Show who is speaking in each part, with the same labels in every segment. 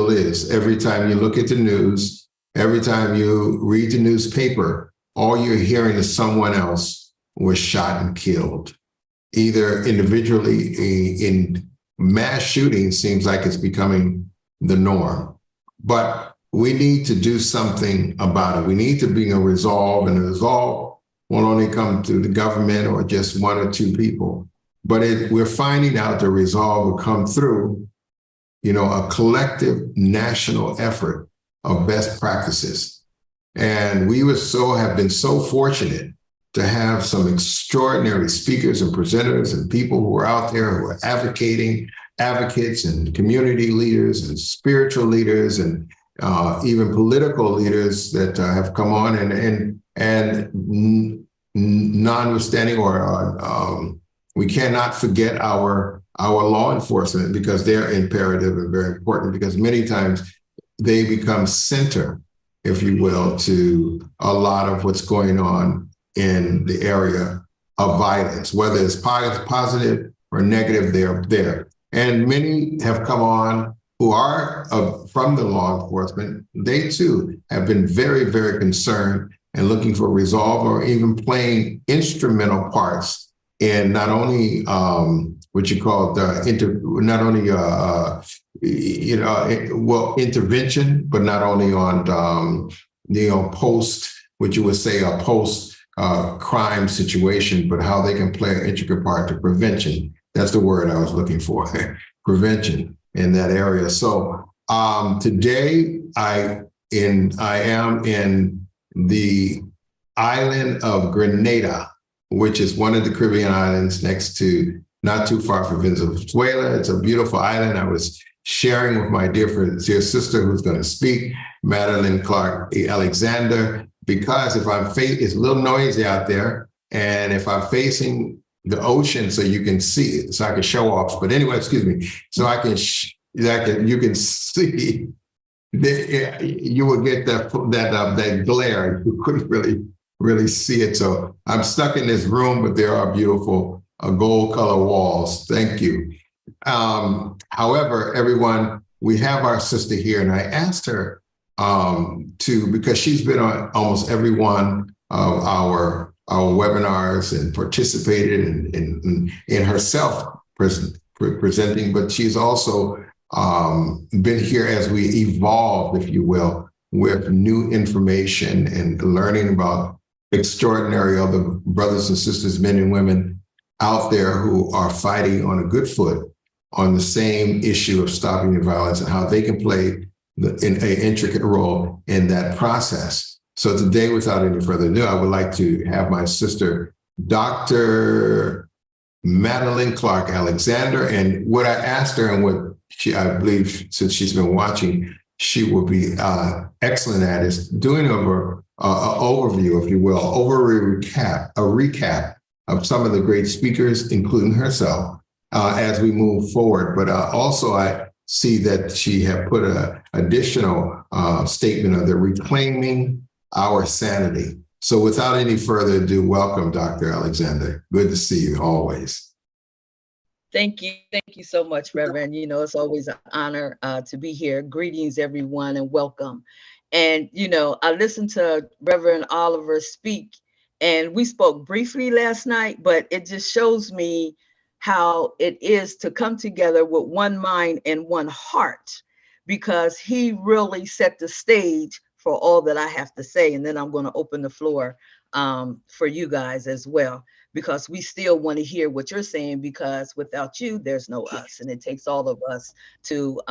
Speaker 1: still is. Every time you look at the news, every time you read the newspaper, all you're hearing is someone else was shot and killed, either individually. In mass shooting seems like it's becoming the norm, but we need to do something about it. We need to bring a resolve, and a resolve won't only come to the government or just one or two people, but we're finding out the resolve will come through, a collective national effort of best practices. And we have been so fortunate to have some extraordinary speakers and presenters and people who are out there who are advocates and community leaders and spiritual leaders and even political leaders that have come on and notwithstanding, we cannot forget our law enforcement, because they're imperative and very important, because many times they become center, if you will, to a lot of what's going on in the area of violence, whether it's positive or negative, they're there. And many have come on who are from the law enforcement. They too have been very, very concerned and looking for resolve, or even playing instrumental parts in not only what you call intervention, but not only on post, what you would say a post crime situation, but how they can play an intricate part to prevention. That's the word I was looking for, prevention in that area. So today I am in the island of Grenada, which is one of the Caribbean islands not too far from Venezuela. It's a beautiful island. I was sharing with my dear sister who's going to speak, Madeline Clark Alexander, because it's a little noisy out there, and if I'm facing the ocean, so you can see it, so I can show off. But anyway, excuse me, so you can see. You will get that glare. You couldn't really see it. So I'm stuck in this room, but there are beautiful gold color walls. Thank you. However, everyone, we have our sister here, and I asked her because she's been on almost every one of our webinars and participated in herself presenting, but she's also been here as we evolved, if you will, with new information and learning about extraordinary other brothers and sisters, men and women out there who are fighting on a good foot on the same issue of stopping the violence, and how they can play an intricate role in that process. So today, without any further ado, I would like to have my sister, Dr. Madeline Clark Alexander, and what I asked her, and what I believe, since she's been watching, she will be excellent at, is doing an overview, if you will, a recap of some of the great speakers, including herself, as we move forward. But also, I see that she had put an additional statement of the reclaiming our sanity. So without any further ado, welcome, Dr. Alexander. Good to see you always.
Speaker 2: Thank you. Thank you so much, Reverend. It's always an honor to be here. Greetings, everyone, and welcome. And, I listened to Reverend Oliver speak, and we spoke briefly last night, but it just shows me how it is to come together with one mind and one heart, because he really set the stage for all that I have to say. And then I'm going to open the floor for you guys as well, because we still want to hear what you're saying, because without you, there's no us. And it takes all of us to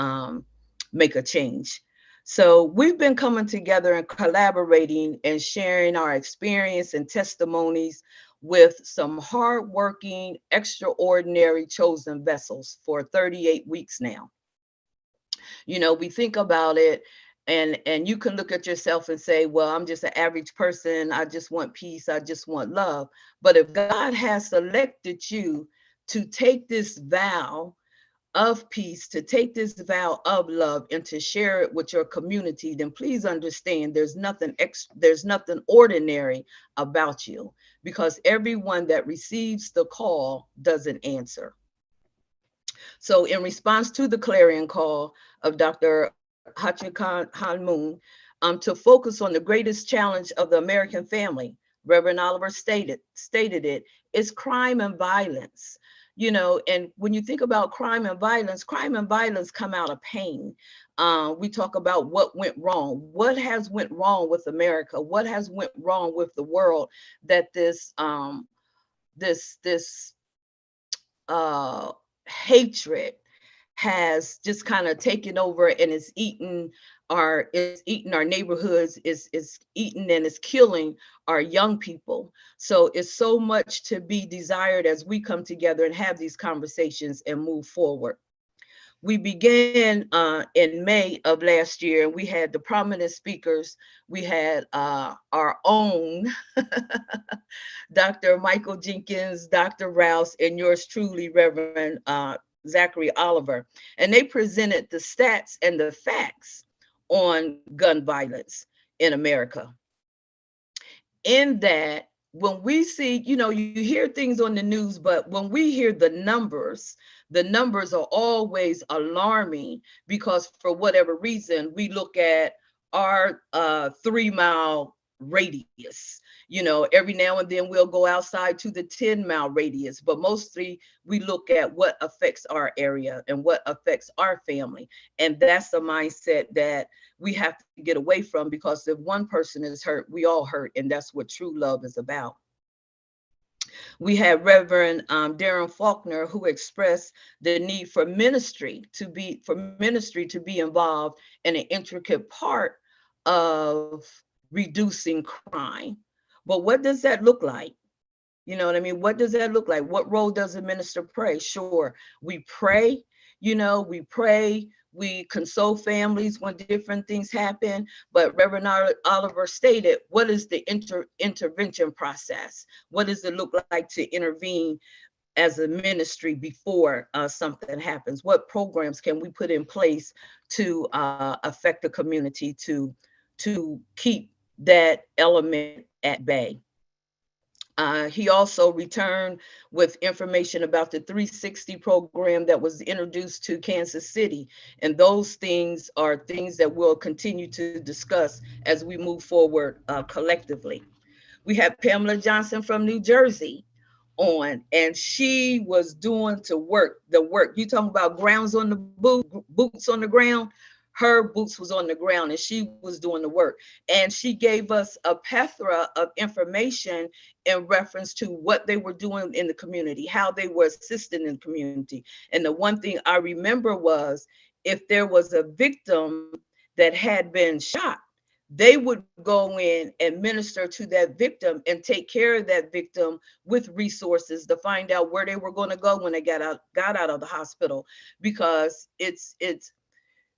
Speaker 2: make a change. So we've been coming together and collaborating and sharing our experience and testimonies with some hardworking, extraordinary chosen vessels for 38 weeks now. We think about it, and you can look at yourself and say, well, I'm just an average person. I just want peace. I just want love. But if God has selected you to take this vow of peace, to take this vow of love, and to share it with your community, then please understand there's nothing ordinary about you, because everyone that receives the call doesn't answer. So in response to the clarion call of Dr. Hanmoon, to focus on the greatest challenge of the American family. Reverend Oliver stated it, is crime and violence. You know, and when you think about crime and violence come out of pain. We talk about what went wrong. What has went wrong with America? What has went wrong with the world that this hatred has just kind of taken over and is eating our neighborhoods, is eating and is killing our young people. So it's so much to be desired as we come together and have these conversations and move forward. We began in May of last year, and we had the prominent speakers. We had our own Dr. Michael Jenkins, Dr. Rouse, and yours truly, Reverend Zachary Oliver. And they presented the stats and the facts on gun violence in America. In that, when we see, you know, you hear things on the news, but when we hear the numbers are always alarming, because for whatever reason, we look at our 3-mile radius. You know, every now and then we'll go outside to the 10-mile radius, but mostly we look at what affects our area and what affects our family. And that's a mindset that we have to get away from, because if one person is hurt, we all hurt. And that's what true love is about. We had Reverend Darren Faulkner, who expressed the need for ministry to be involved in an intricate part of reducing crime. But what does that look like? You know what I mean? What does that look like? What role does a minister play? Sure, we pray, we console families when different things happen. But Reverend Oliver stated, what is the intervention process? What does it look like to intervene as a ministry before something happens? What programs can we put in place to affect the community, to keep that element at bay? He also returned with information about the 360 program that was introduced to Kansas City. And those things are things that we'll continue to discuss as we move forward collectively. We have Pamela Johnson from New Jersey on, and she was doing the work. You talking about grounds on the boots on the ground? Her boots was on the ground and she was doing the work. And she gave us a plethora of information in reference to what they were doing in the community, how they were assisting in the community. And the one thing I remember was, if there was a victim that had been shot, they would go in and minister to that victim and take care of that victim with resources to find out where they were going to go when they got out of the hospital. Because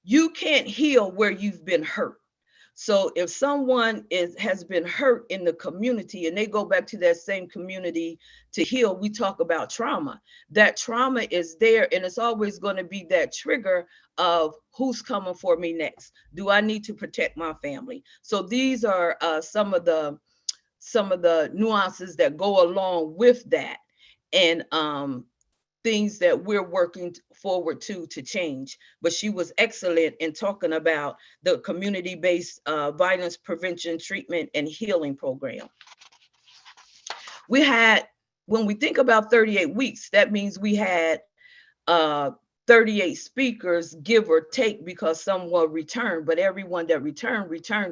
Speaker 2: you can't heal where you've been hurt. So if someone has been hurt in the community and they go back to that same community to heal, we talk about trauma. That trauma is there, and it's always going to be that trigger of who's coming for me next. Do I need to protect my family? So these are some of the nuances that go along with that, and things that we're working forward to change. But she was excellent in talking about the community-based violence prevention, treatment, and healing program. We had, when we think about 38 weeks, that means we had 38 speakers, give or take, because some will return, but everyone that returned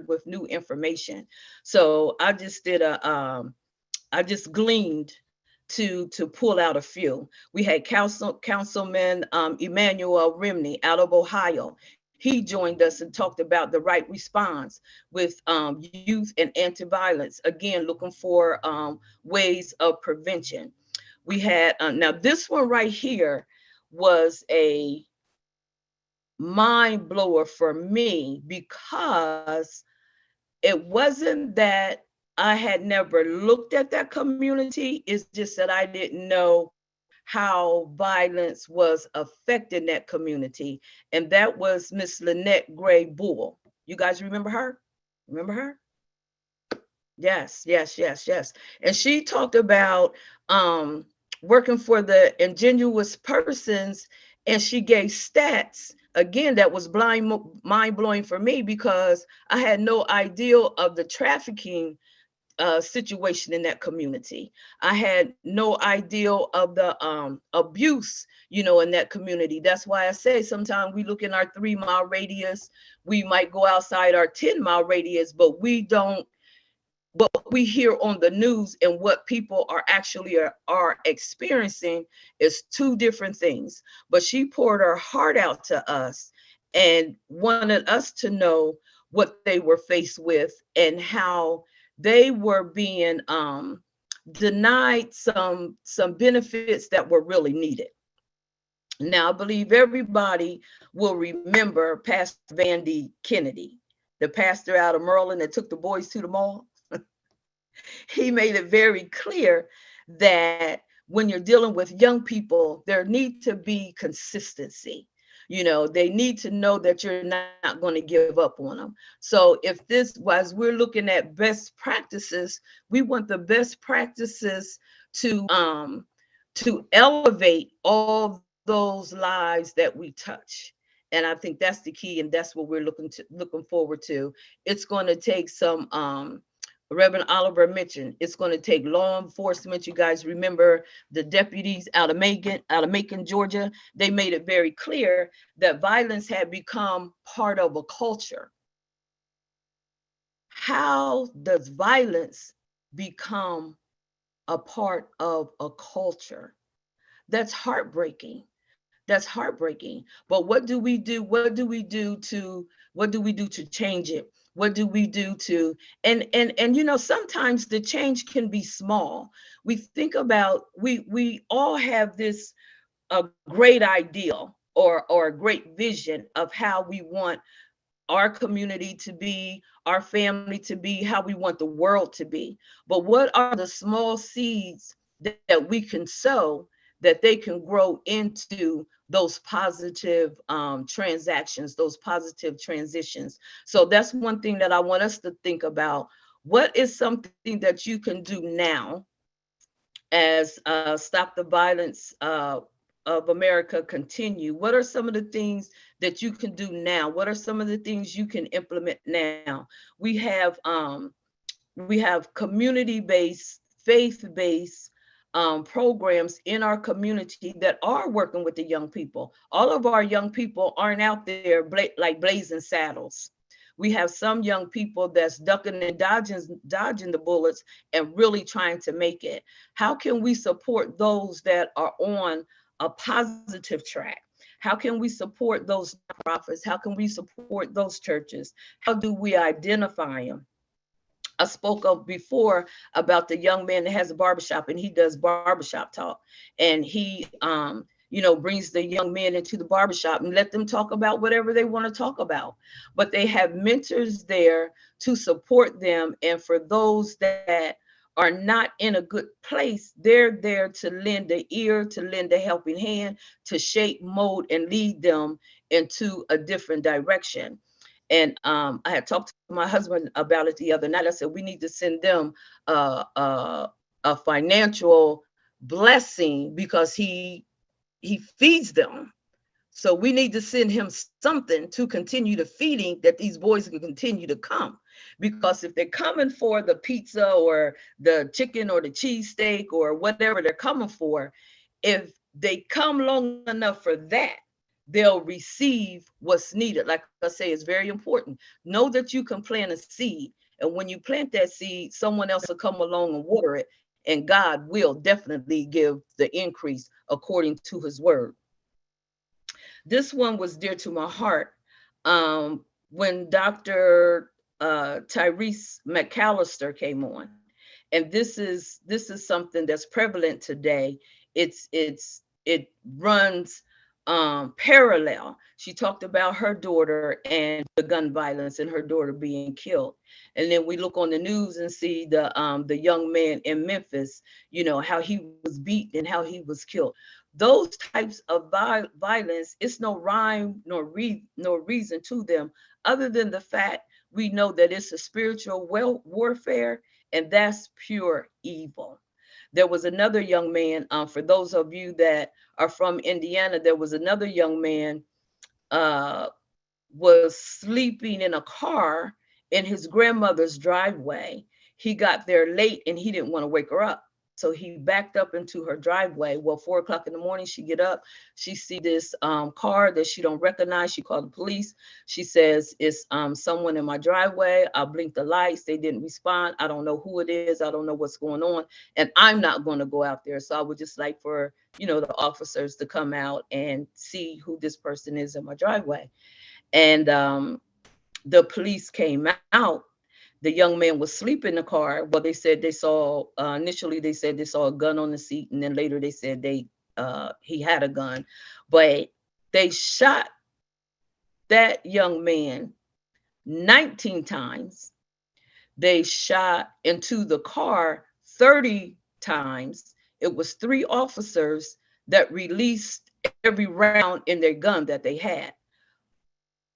Speaker 2: with new information. So I just did I just gleaned to pull out a few. We had Councilman Emmanuel Rimney out of Ohio. He joined us and talked about the right response with youth and anti-violence, again, looking for ways of prevention. We had, now this one right here was a mind blower for me, because it wasn't that I had never looked at that community. It's just that I didn't know how violence was affecting that community. And that was Miss Lynette Gray Bull. You guys remember her? Remember her? Yes. And she talked about working for the ingenuous persons, and she gave stats again, that was mind blowing for me, because I had no idea of the trafficking situation in that community. I had no idea of the abuse, in that community. That's why I say sometimes we look in our 3-mile radius, we might go outside our 10-mile radius, but we don't, what we hear on the news and what people are actually are experiencing is two different things. But she poured her heart out to us and wanted us to know what they were faced with and how they were being denied some benefits that were really needed. Now, I believe everybody will remember Pastor Vandy Kennedy, the pastor out of Maryland that took the boys to the mall. He made it very clear that when you're dealing with young people, there need to be consistency. They need to know that you're not going to give up on them. So if this was, we're looking at best practices, we want the best practices to elevate all those lives that we touch. And I think that's the key, and that's what we're looking forward to. It's going to take some Reverend Oliver mentioned, it's going to take law enforcement. You guys remember the deputies out of Macon, Georgia. They made it very clear that violence had become part of a culture. How does violence become a part of a culture? That's heartbreaking. That's heartbreaking. But what do we do? What do we do to change it? What do we do to, and sometimes the change can be small. We think about, we all have this a great ideal or a great vision of how we want our community to be, our family to be, how we want the world to be. But what are the small seeds that we can sow that they can grow into those positive transactions, those positive transitions? So that's one thing that I want us to think about. What is something that you can do now as Stop the Violence of America continue? What are some of the things that you can do now? What are some of the things you can implement now? We have community-based, faith-based programs in our community that are working with the young people. All of our young people aren't out there like blazing saddles. We have some young people that's ducking and dodging the bullets and really trying to make it. How can we support those that are on a positive track? How can we support those nonprofits? How can we support those churches? How do we identify them? I spoke of before about the young man that has a barbershop, and he does barbershop talk. And he, brings the young men into the barbershop and let them talk about whatever they want to talk about. But they have mentors there to support them. And for those that are not in a good place, they're there to lend an ear, to lend a helping hand, to shape, mold, and lead them into a different direction. And I had talked to my husband about it the other night. I said, we need to send them a financial blessing because he feeds them. So we need to send him something to continue the feeding, that these boys can continue to come. Because if they're coming for the pizza or the chicken or the cheesesteak or whatever they're coming for, if they come long enough for that, they'll receive what's needed. Like I say, it's very important. Know that you can plant a seed. And when you plant that seed, someone else will come along and water it. And God will definitely give the increase according to his word. This one was dear to my heart. When Dr. Tyrese McAllister came on, and this is something that's prevalent today. It runs parallel. She talked about her daughter and the gun violence and her daughter being killed. And then we look on the news and see the young man in Memphis, how he was beaten and how he was killed. Those types of violence, it's no rhyme nor reason to them, other than the fact we know that it's a spiritual warfare, and that's pure evil. There was another young man, for those of you that are from Indiana, there was another young man uh, was sleeping in a car in his grandmother's driveway. He got there late and he didn't want to wake her up. So he backed up into her driveway. Well, 4 o'clock in the morning, she get up. She see this car that she don't recognize. She called the police. She says, it's someone in my driveway. I blinked the lights. They didn't respond. I don't know who it is. I don't know what's going on. And I'm not going to go out there. So I would just like for, the officers to come out and see who this person is in my driveway. And the police came out. The young man was asleep in the car. Well, they said they saw, initially they said they saw a gun on the seat, and then later they said he had a gun. But they shot that young man 19 times. They shot into the car 30 times. It was 3 officers that released every round in their gun that they had.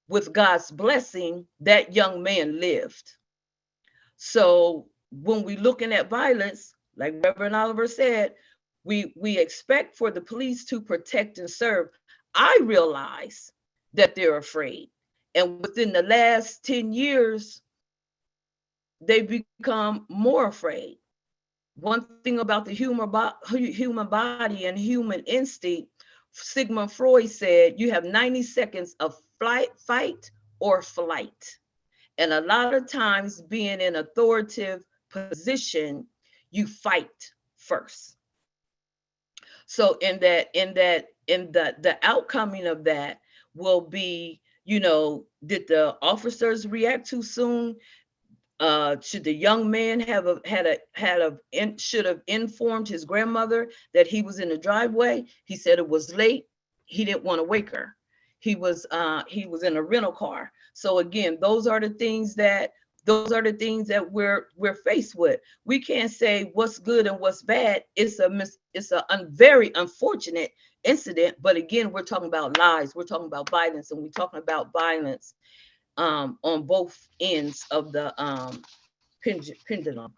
Speaker 2: With God's blessing, that young man lived. So when we're looking at violence, like Reverend Oliver said, we expect for the police to protect and serve. I realize that they're afraid. And within the last 10 years, they've become more afraid. One thing about the human body and human instinct, Sigmund Freud said, you have 90 seconds of fight or flight. And a lot of times being in authoritative position, you fight first. So the outcoming of that will be, did the officers react too soon? Should the young man should have informed his grandmother that he was in the driveway? He said it was late. He didn't want to wake her. He was in a rental car. So again, those are the things that we're faced with. We can't say what's good and what's bad. It's a very unfortunate incident. But again, we're talking about lives. We're talking about violence, and we're talking about violence on both ends of the pendulum.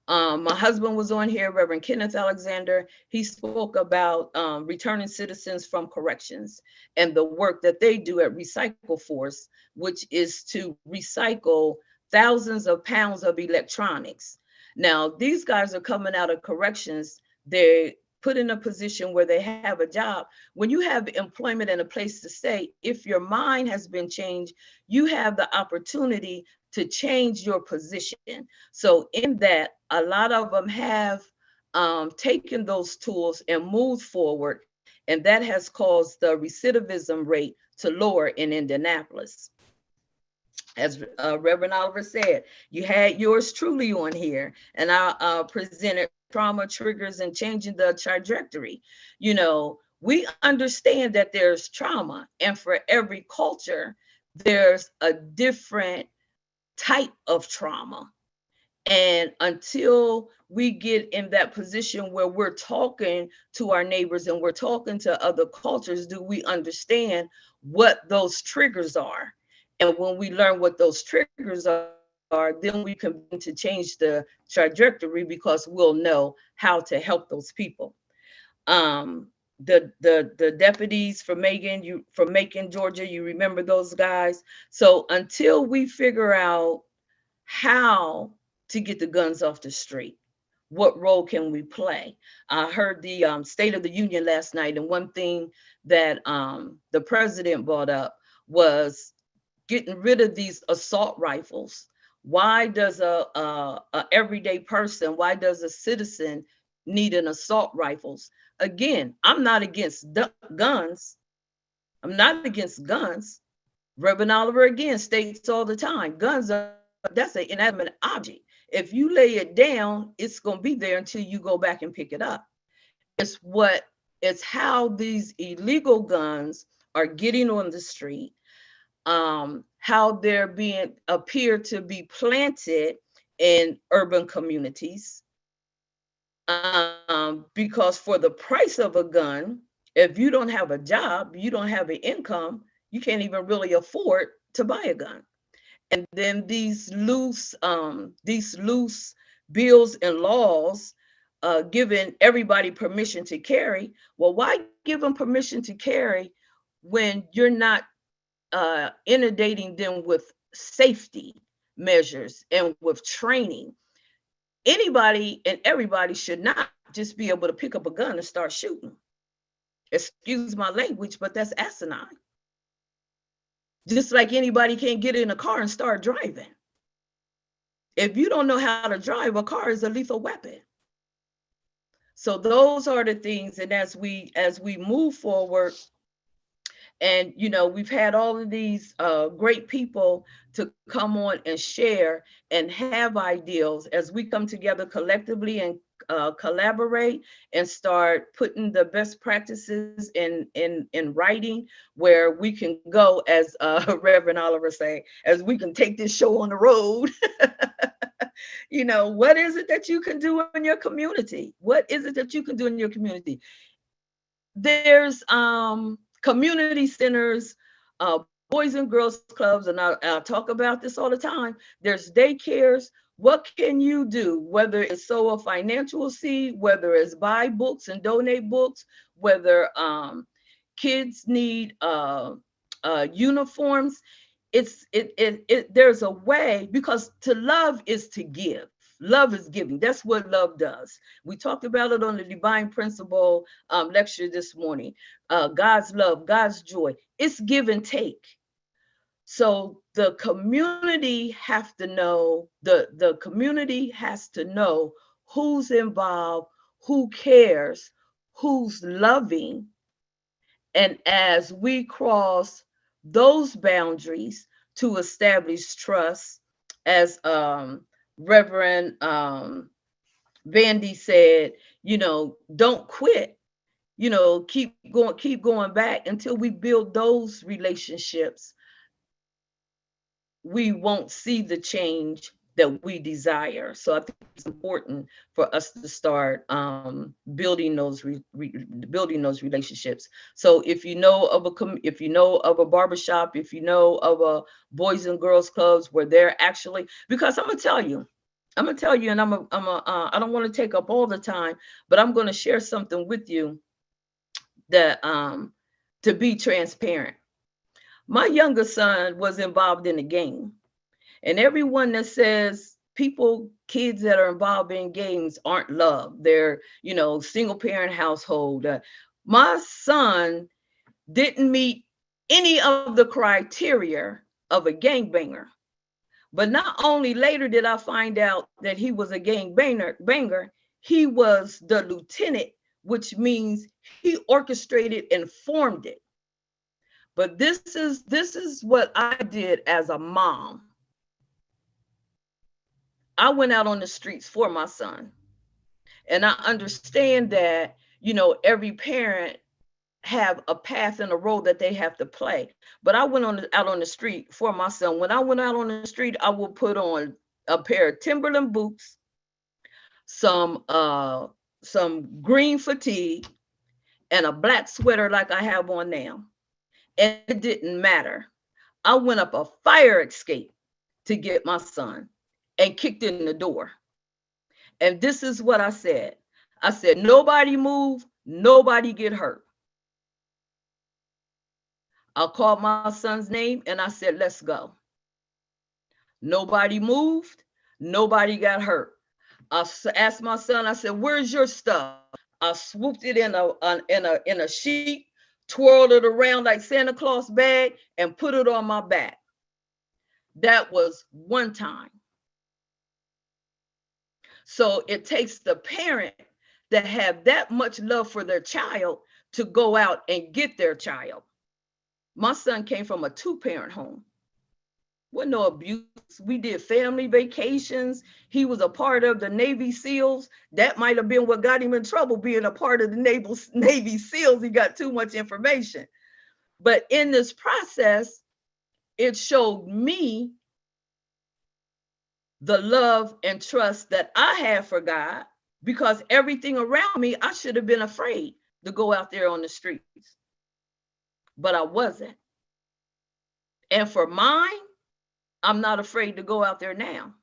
Speaker 2: My husband was on here, Reverend Kenneth Alexander. He spoke about returning citizens from corrections and the work that they do at Recycle Force, which is to recycle thousands of pounds of electronics. Now, these guys are coming out of corrections. They're put in a position where they have a job. When you have employment and a place to stay, if your mind has been changed, you have the opportunity to change your position. So in that, a lot of them have taken those tools and moved forward, and that has caused the recidivism rate to lower in Indianapolis. As Reverend Oliver said, you had yours truly on here, and I presented trauma triggers and changing the trajectory. We understand that there's trauma, and for every culture, there's a different type of trauma. And until we get in that position where we're talking to our neighbors and we're talking to other cultures, do we understand what those triggers are? And when we learn what those triggers are, then we can begin to change the trajectory, because we'll know how to help those people. The deputies from Macon, Georgia, you remember those guys? So until we figure out how to get the guns off the street, what role can we play? I heard the State of the Union last night, and one thing that the president brought up was getting rid of these assault rifles. Why does a everyday person, why does a citizen need an assault rifles? Again, I'm not against guns. I'm not against guns. Reverend Oliver again states all the time, that's an inanimate object. If you lay it down, it's going to be there until you go back and pick it up. It's how these illegal guns are getting on the street, how they're appear to be planted in urban communities. Because for the price of a gun, if you don't have a job, you don't have an income, you can't even really afford to buy a gun. And then these loose bills and laws giving everybody permission to carry. Well, why give them permission to carry when you're not inundating them with safety measures and with training. Anybody and everybody should not just be able to pick up a gun and start shooting. Excuse my language, but that's asinine. Just like anybody can't get in a car and start driving. If you don't know how to drive, a car is a lethal weapon. So those are the things, and as we move forward, and we've had all of these great people to come on and share and have ideals as we come together collectively and collaborate and start putting the best practices in writing, where we can go, as Reverend Oliver say, as we can take this show on the road. What is it that you can do in your community? What is it that you can do in your community? There's community centers, boys and girls clubs, and I'll talk about this all the time. There's daycares. What can you do? Whether it's sow a financial seed, whether it's buy books and donate books, whether kids need uniforms. There's a way, because to love is to give. Love is giving. That's what love does. We talked about it on the Divine Principle lecture this morning. God's love, God's joy. It's give and take. So the community have to know, the community has to know who's involved, who cares, who's loving. And as we cross those boundaries to establish trust, as Reverend Vandy said, don't quit, keep going back until we build those relationships. We won't see the change that we desire. So I think it's important for us to start building those relationships. So if you know of a barbershop, if you know of a boys and girls clubs where they're actually, because I'm gonna tell you, and I don't want to take up all the time, but I'm going to share something with you that to be transparent. My younger son was involved in a game, and everyone that says kids that are involved in games aren't loved, they're, single parent household. My son didn't meet any of the criteria of a gangbanger. But not only later did I find out that he was a banger, he was the lieutenant, which means he orchestrated and formed it. But this is what I did as a mom. I went out on the streets for my son. And I understand that, every parent have a path and a role that they have to play. But I went out on the street for my son. When I went out on the street, I would put on a pair of Timberland boots, some green fatigue, and a black sweater like I have on now. And it didn't matter. I went up a fire escape to get my son and kicked in the door. And this is what I said. I said, nobody move, nobody get hurt. I called my son's name and I said, let's go. Nobody moved, nobody got hurt. I asked my son, I said, where's your stuff? I swooped it in a sheet, twirled it around like Santa Claus bag, and put it on my back. That was one time. So it takes the parent that have that much love for their child to go out and get their child. My son came from a 2-parent home. Wasn't no abuse. We did family vacations. He was a part of the Navy SEALs. That might have been what got him in trouble, being a part of the Navy SEALs. He got too much information. But in this process, it showed me the love and trust that I have for God, because everything around me, I should have been afraid to go out there on the streets. But I wasn't. And for mine, I'm not afraid to go out there now.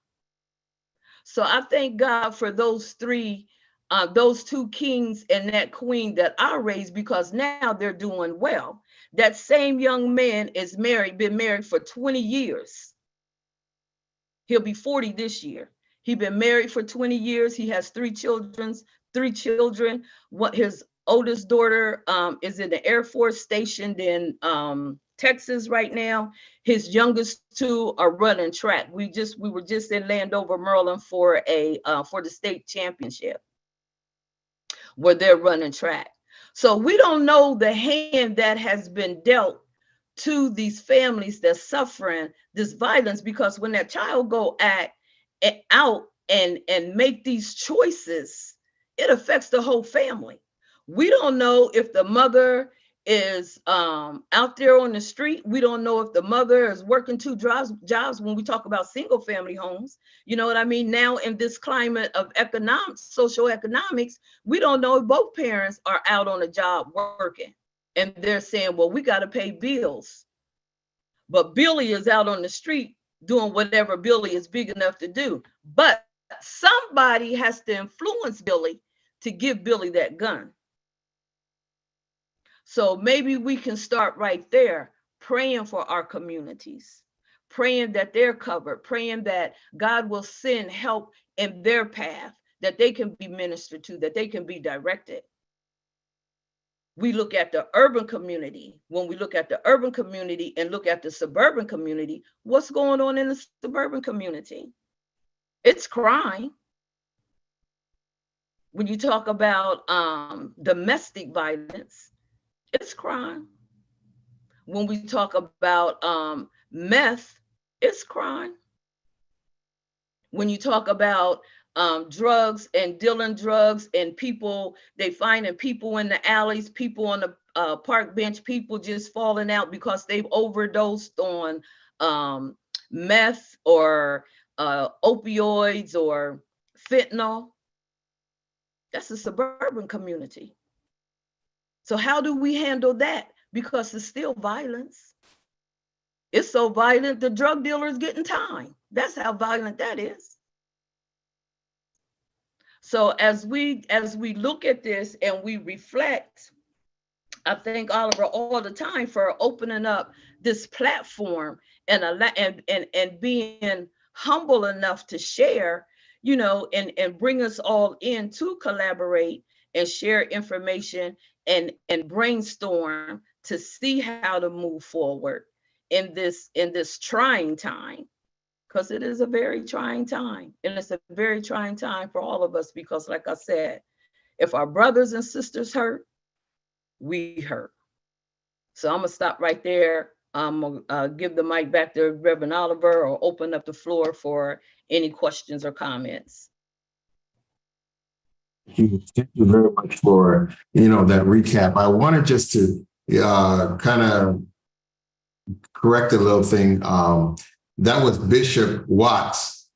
Speaker 2: So I thank God for those two kings and that queen that I raised, because now they're doing well. That same young man is married, been married for 20 years. He'll be 40 this year. He's been married for 20 years. He has three children. What his oldest daughter is in the Air Force stationed in Texas right now. His youngest two are running track. We were just in Landover, Maryland for the state championship where they're running track. So we don't know the hand that has been dealt to these families that's suffering this violence, because when that child go out and make these choices, it affects the whole family. We don't know if the mother is out there on the street. We don't know if the mother is working two jobs when we talk about single family homes. You know what I mean? Now in this climate of social economics, we don't know if both parents are out on a job working. And they're saying, well, we got to pay bills. But Billy is out on the street doing whatever Billy is big enough to do. But somebody has to influence Billy to give Billy that gun. So maybe we can start right there, praying for our communities, praying that they're covered, praying that God will send help in their path, that they can be ministered to, that they can be directed. We look at the urban community. When we look at the urban community and look at the suburban community, what's going on in the suburban community? It's crime. When you talk about domestic violence, it's crime. When we talk about meth, it's crime. When you talk about drugs and dealing drugs and people, they finding people in the alleys, people on the park bench, people just falling out because they've overdosed on meth or opioids or fentanyl. That's a suburban community. So how do we handle that? Because it's still violence. It's so violent, the drug dealer is getting time. That's how violent that is. So as we look at this and we reflect, I thank Oliver all the time for opening up this platform and being humble enough to share, you know, and bring us all in to collaborate and share information and brainstorm to see how to move forward in this trying time, because it is a very trying time, and it's a very trying time for all of us, because like I said, if our brothers and sisters hurt, we hurt. So I'm gonna stop right there. I'm gonna give the mic back to Reverend Oliver, or open up the floor for any questions or comments.
Speaker 1: Thank you very much for, that recap. I wanted just to kind of correct a little thing. That was Bishop Watts.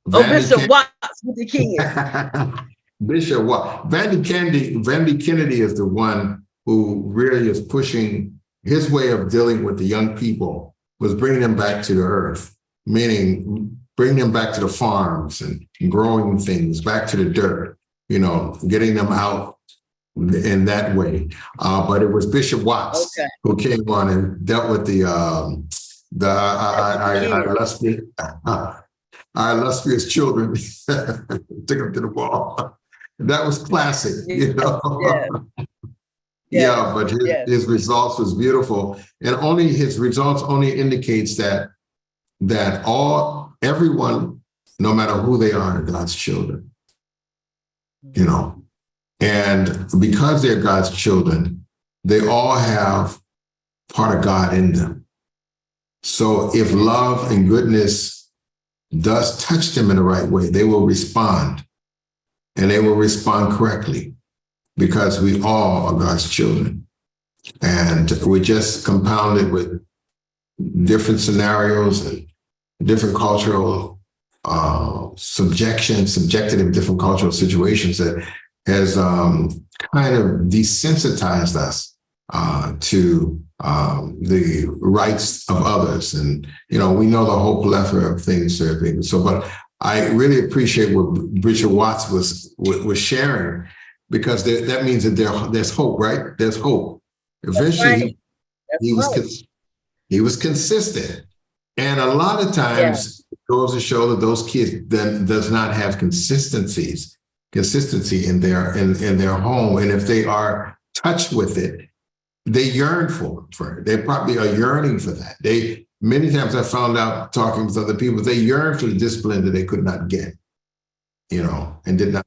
Speaker 2: Bishop Watts with the kids.
Speaker 1: Bishop Watts. Vandy Kennedy is the one who really is pushing his way of dealing with the young people, was bringing them back to the earth, meaning bringing them back to the farms and growing things, back to the dirt, getting them out in that way. But it was Bishop Watts who came on and dealt with our illustrious children, took them to the wall. That was classic, Yeah, but his results was beautiful, and his results only indicates that everyone, no matter who they are, are God's children. And because they're God's children, they all have part of God in them. So if love and goodness does touch them in the right way, they will respond, and they will respond correctly, because we all are God's children. And we're just compounded with different scenarios and different cultural subjected in different cultural situations that has kind of desensitized us to the rights of others. And, we know the whole plethora of things. So, but I really appreciate what Bishop Watts was sharing, because that means that there's hope, right? There's hope. Eventually,
Speaker 2: That's
Speaker 1: he was
Speaker 2: right.
Speaker 1: he was consistent. And a lot of
Speaker 2: Yeah.
Speaker 1: times it goes to show that those kids then does not have consistency in their home. And if they are touched with it, they yearn for it. They probably are yearning for that. They many times I found out talking with other people, they yearn for the discipline that they could not get, and did not.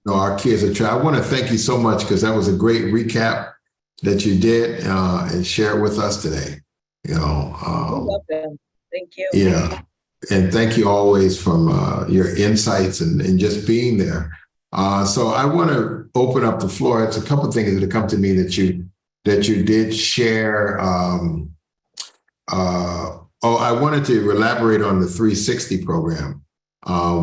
Speaker 1: No, our kids are trying. I want to thank you so much because that was a great recap that you did and share with us today.
Speaker 2: You're welcome. Thank you.
Speaker 1: Yeah. And thank you always from your insights and just being there. So I want to open up the floor. It's a couple of things that have come to me that you did share. I wanted to elaborate on the 360 program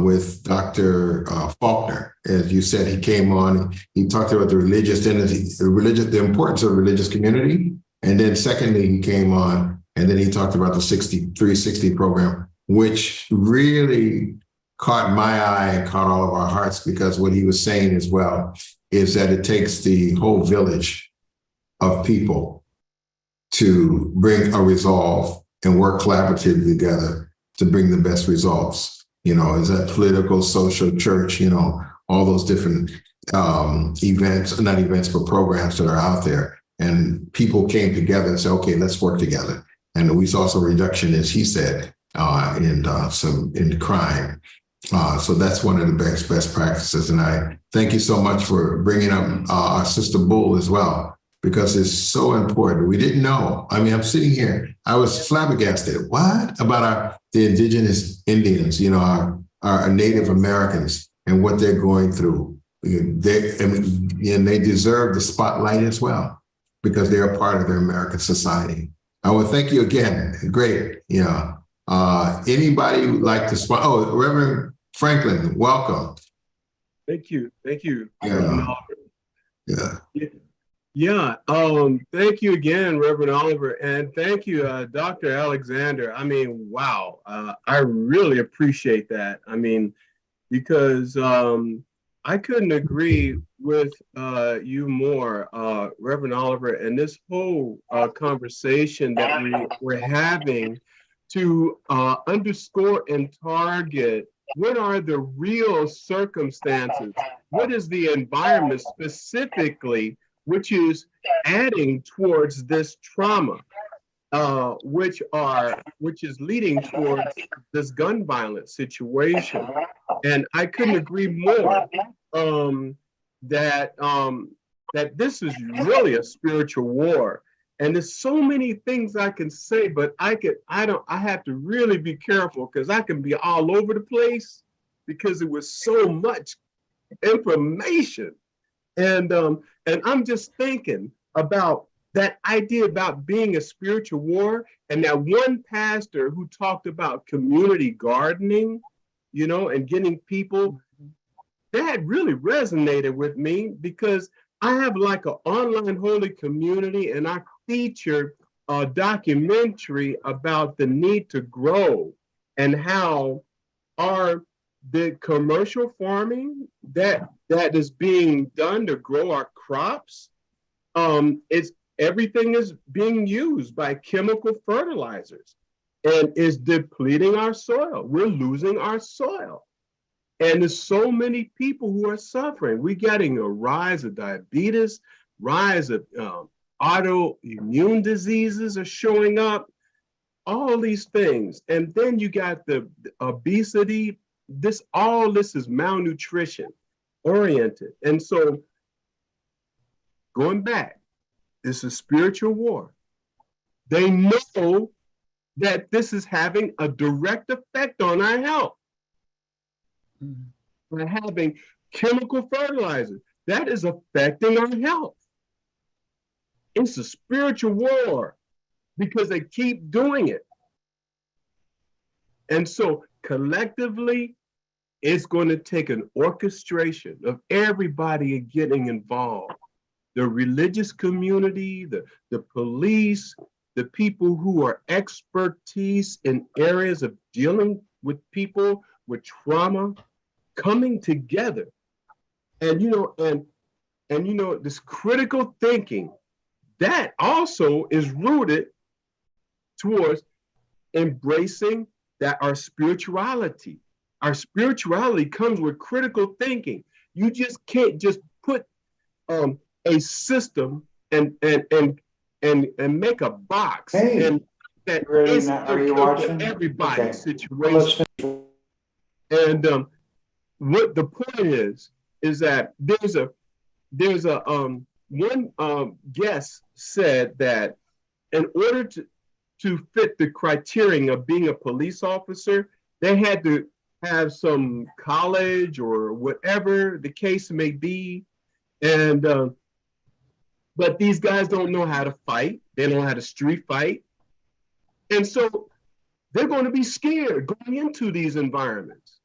Speaker 1: with Dr. Faulkner. As you said, he came on, he talked about the religious identity, the importance of religious community. And then secondly, he came on and then he talked about the 360 program, which really caught my eye and caught all of our hearts, because what he was saying as well is that it takes the whole village of people to bring a resolve and work collaboratively together to bring the best results. Is that political, social, church, all those different events, not events, but programs that are out there. And people came together and said, okay, let's work together. And we saw some reduction, as he said, in crime. So that's one of the best practices. And I thank you so much for bringing up our sister Bull as well, because it's so important. We didn't know. I mean, I'm sitting here, I was flabbergasted. What about the indigenous Indians, our Native Americans and what they're going through? And they deserve the spotlight as well, because they're a part of their American society. I want to thank you again. Great. Anybody would like to spot? Oh, Reverend Franklin, welcome.
Speaker 3: Thank you.
Speaker 1: Yeah.
Speaker 3: Yeah. Thank you again, Reverend Oliver, and thank you, Dr. Alexander. I mean, wow. I really appreciate that. I mean, because I couldn't agree with you more, Reverend Oliver, and this whole conversation that we're having to underscore and target what are the real circumstances, what is the environment specifically which is adding towards this trauma, which is leading towards this gun violence situation. And I couldn't agree more that this is really a spiritual war. And there's so many things I can say, but I have to really be careful, because I can be all over the place because it was so much information. And I'm just thinking about that idea about being a spiritual war, and that one pastor who talked about community gardening, and getting people, that really resonated with me, because I have like an online holy community, and I featured a documentary about the need to grow and how the commercial farming that is being done to grow our crops, everything is being used by chemical fertilizers and is depleting our soil. We're losing our soil. And there's so many people who are suffering. We're getting a rise of diabetes, rise of autoimmune diseases are showing up, all these things. And then you got the obesity. All this is malnutrition oriented. And so going back, it's a spiritual war. They know that this is having a direct effect on our health. By having chemical fertilizers, that is affecting our health. It's a spiritual war because they keep doing it. And so collectively, it's going to take an orchestration of everybody getting involved. The religious community, the police, the people who are expertise in areas of dealing with people with trauma, coming together. And And this critical thinking, that also is rooted towards embracing that our spirituality comes with critical thinking. You just can't just put a system and make a box and that is everybody's situation. And what the point is that there's a one guest said that in order to fit the criterion of being a police officer, they had to have some college or whatever the case may be. And but these guys don't know how to fight. They don't know how to street fight. And so they're going to be scared going into these environments.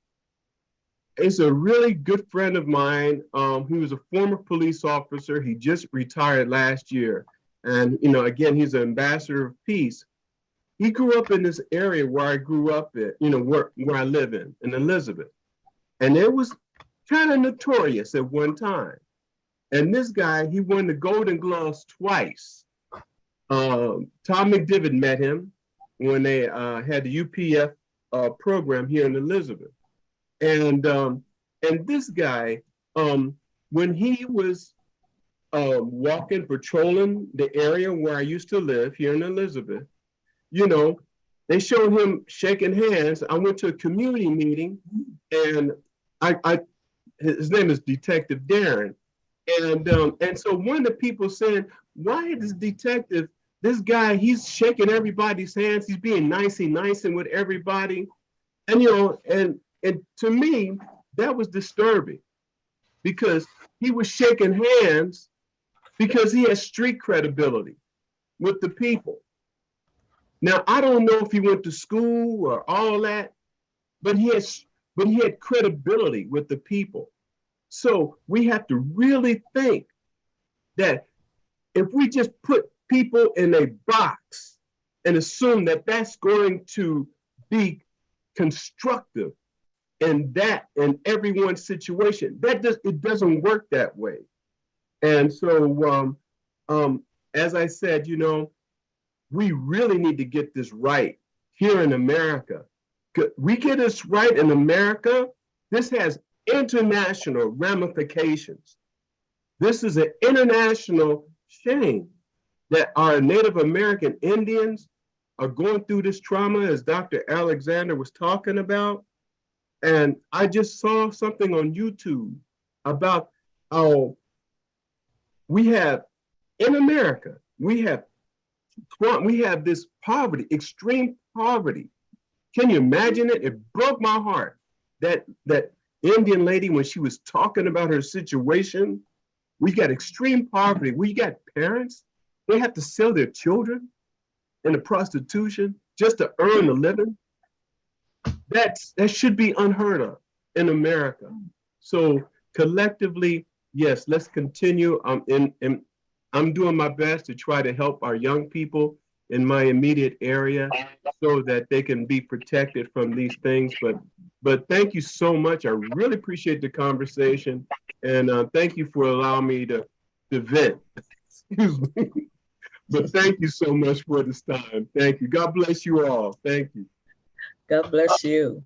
Speaker 3: It's a really good friend of mine. He was a former police officer. He just retired last year. And, again, he's an ambassador of peace. He grew up in this area where I grew up at, where I live in Elizabeth. And it was kind of notorious at one time. And this guy, he won the Golden Gloves twice. Tom McDivitt met him when they had the UPF program here in Elizabeth. And this guy, when he was patrolling the area where I used to live here in Elizabeth, they showed him shaking hands. I went to a community meeting, and his name is Detective Darren. And so one of the people said, why is this detective, this guy, he's shaking everybody's hands, he's being nicey with everybody. And and to me, that was disturbing, because he was shaking hands because he has street credibility with the people. Now, I don't know if he went to school or all that, but he had credibility with the people. So we have to really think that if we just put people in a box and assume that that's going to be constructive in everyone's situation, it doesn't work that way. And so, as I said, we really need to get this right here in America. We get this right in America, this has international ramifications. This is an international shame that our Native American Indians are going through this trauma, as Dr. Alexander was talking about. And I just saw something on YouTube about how we have, in America, we have this poverty, extreme poverty. Can you imagine it? It broke my heart that Indian lady, when she was talking about her situation. We got extreme poverty. We got parents, they have to sell their children into prostitution just to earn a living. That should be unheard of in America. So collectively, yes, let's continue. I'm doing my best to try to help our young people in my immediate area so that they can be protected from these things. But thank you so much. I really appreciate the conversation. And thank you for allowing me to vent. Excuse me. But thank you so much for this time. Thank you. God bless you all. Thank you.
Speaker 2: God bless you.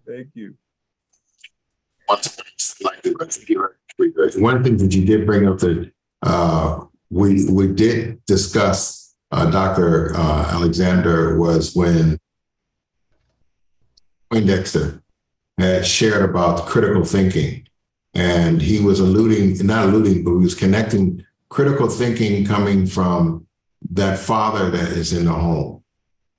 Speaker 3: Thank you.
Speaker 1: One thing that you did bring up that we did discuss, Dr. Alexander, was when Poindexter had shared about critical thinking. And he was not alluding, but he was connecting critical thinking coming from that father that is in the home,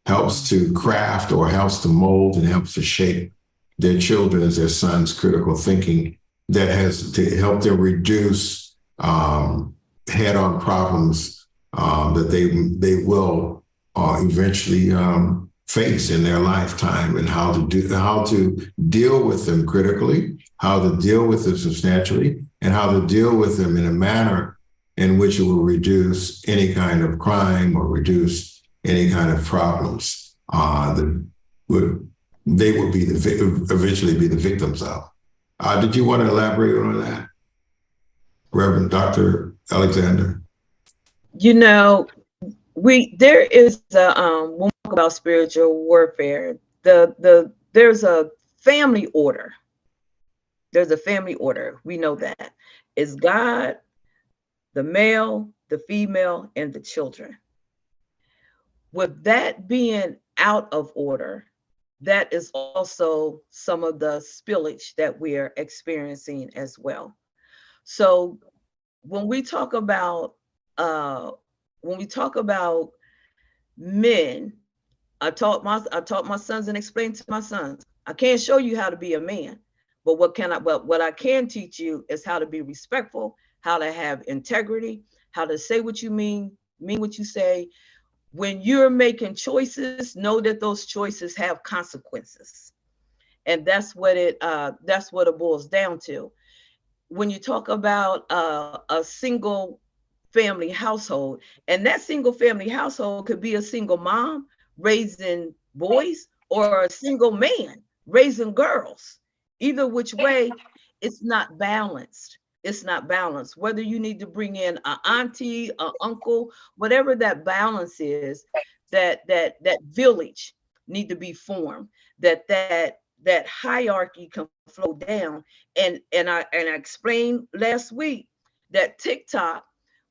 Speaker 1: helps to craft or helps to mold and helps to shape their children as their sons' critical thinking that has to help them reduce head-on problems that they will eventually face in their lifetime, and how to deal with them critically, how to deal with them substantially, and how to deal with them in a manner in which it will reduce any kind of crime or reduce any kind of problems that they would eventually be the victims of. Did you want to elaborate on that? Reverend Dr. Alexander?
Speaker 2: You know, there is a when we talk about spiritual warfare, there's a family order. There's a family order. We know that. It's God, the male, the female, and the children. With that being out of order, that is also some of the spillage that we're experiencing as well. So when we talk about uh, men, I taught my sons and explained to my sons, I can't show you how to be a man, but what I can teach you is how to be respectful, how to have integrity, how to say what you mean what you say. When you're making choices, know that those choices have consequences. And that's what it boils down to. When you talk about a single family household, and that single family household could be a single mom raising boys or a single man raising girls. Either which way, it's not balanced. It's not balanced. Whether you need to bring in an auntie, an uncle, whatever that balance is, that village need to be formed. That hierarchy can flow down. And I explained last week that TikTok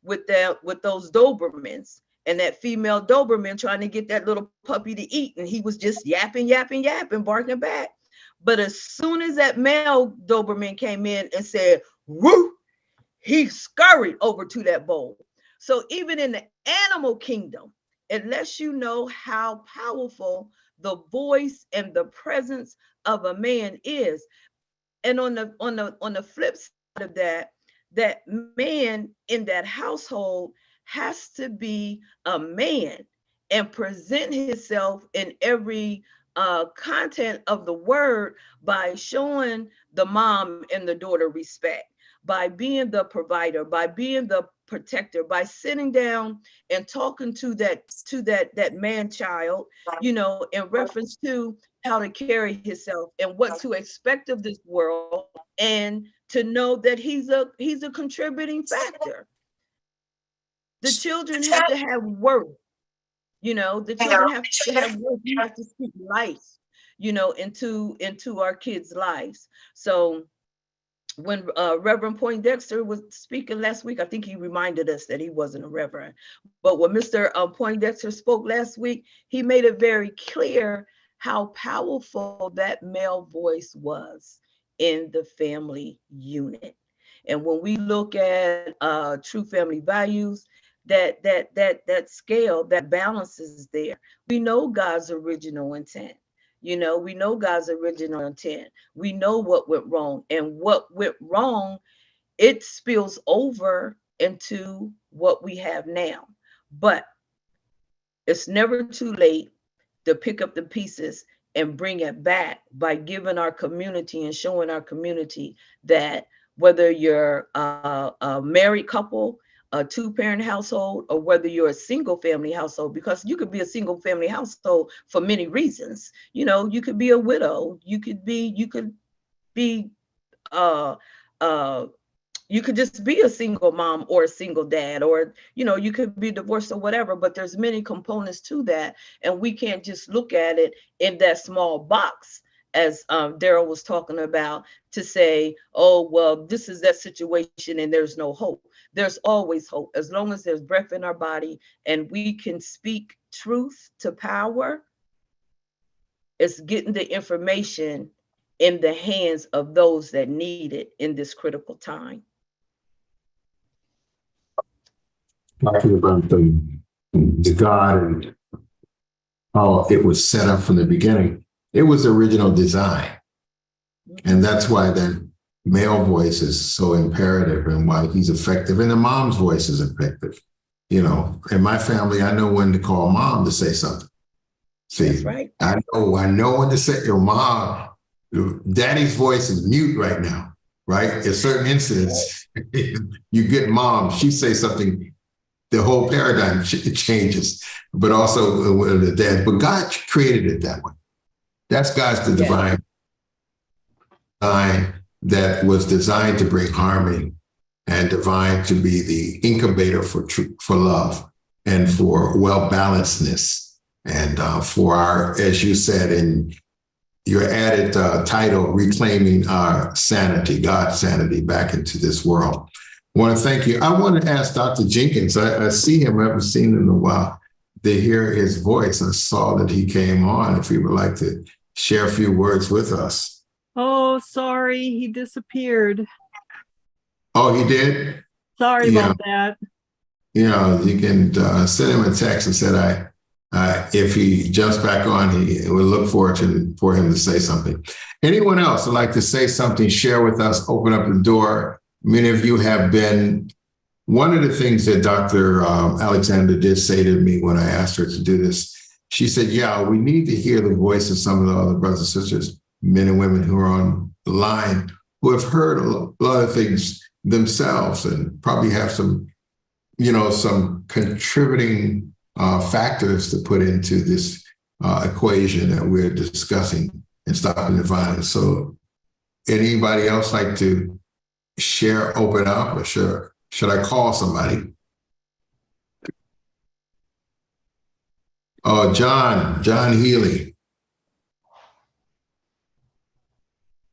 Speaker 2: with those Dobermans and that female Doberman trying to get that little puppy to eat, and he was just yapping, barking back. But as soon as that male Doberman came in and said, "Woo," he scurried over to that bowl. So even in the animal kingdom, it lets you know how powerful the voice and the presence of a man is. And on the flip side of that, that man in that household has to be a man and present himself in every content of the word by showing the mom and the daughter respect, by being the provider, by being the protector, by sitting down and talking to that man child, in reference to how to carry himself and what to expect of this world, and to know that he's a contributing factor. The children have to have worth. The children have to have worth. We have to speak life, into our kids' lives. So when Reverend Poindexter was speaking last week, I think he reminded us that he wasn't a reverend. But when Mr. Poindexter spoke last week, he made it very clear how powerful that male voice was in the family unit. And when we look at true family values, that scale, that balance is there. We know God's original intent. We know God's original intent. We know what went wrong, and what went wrong, it spills over into what we have now. But it's never too late to pick up the pieces and bring it back by giving our community and showing our community that whether you're a married couple, a two-parent household, or whether you're a single family household, because you could be a single family household for many reasons. You could be a widow, you could just be a single mom or a single dad, or you could be divorced or whatever. But there's many components to that, and we can't just look at it in that small box, as Daryl was talking about, to say, oh, well, this is that situation and there's no hope. There's always hope. As long as there's breath in our body and we can speak truth to power, it's getting the information in the hands of those that need it in this critical time.
Speaker 1: Talking about the God and how it was set up from the beginning. It was the original design. And that's why that male voice is so imperative and why he's effective. And the mom's voice is effective. In my family, I know when to call mom to say something. See, that's right. I know when to say, your mom, daddy's voice is mute right now, right? In certain incidents, you get mom, she say something, the whole paradigm changes, but also the dad. But God created it that way. That's God's divine design that was designed to bring harmony and divine to be the incubator for love and for well-balancedness and for our, as you said in your added title, reclaiming our sanity, God's sanity back into this world. I want to thank you. I want to ask Dr. Jenkins, I see him, I haven't seen him in a while, to hear his voice. I saw that he came on, if he would like to share a few words with us.
Speaker 4: Oh, sorry, he disappeared.
Speaker 1: Oh, he did?
Speaker 4: Sorry about that.
Speaker 1: You know, you can send him a text and said, if he jumps back on, he will look forward for him to say something. Anyone else would like to say something, share with us, open up the door? Many of you have been. One of the things that Dr. Alexander did say to me when I asked her to do this, she said, yeah, we need to hear the voice of some of the other brothers and sisters, men and women who are on the line, who have heard a lot of things themselves and probably have some, some contributing factors to put into this equation that we're discussing and stopping the violence. So anybody else like to share, open up, or should I call somebody? Oh, John Healy.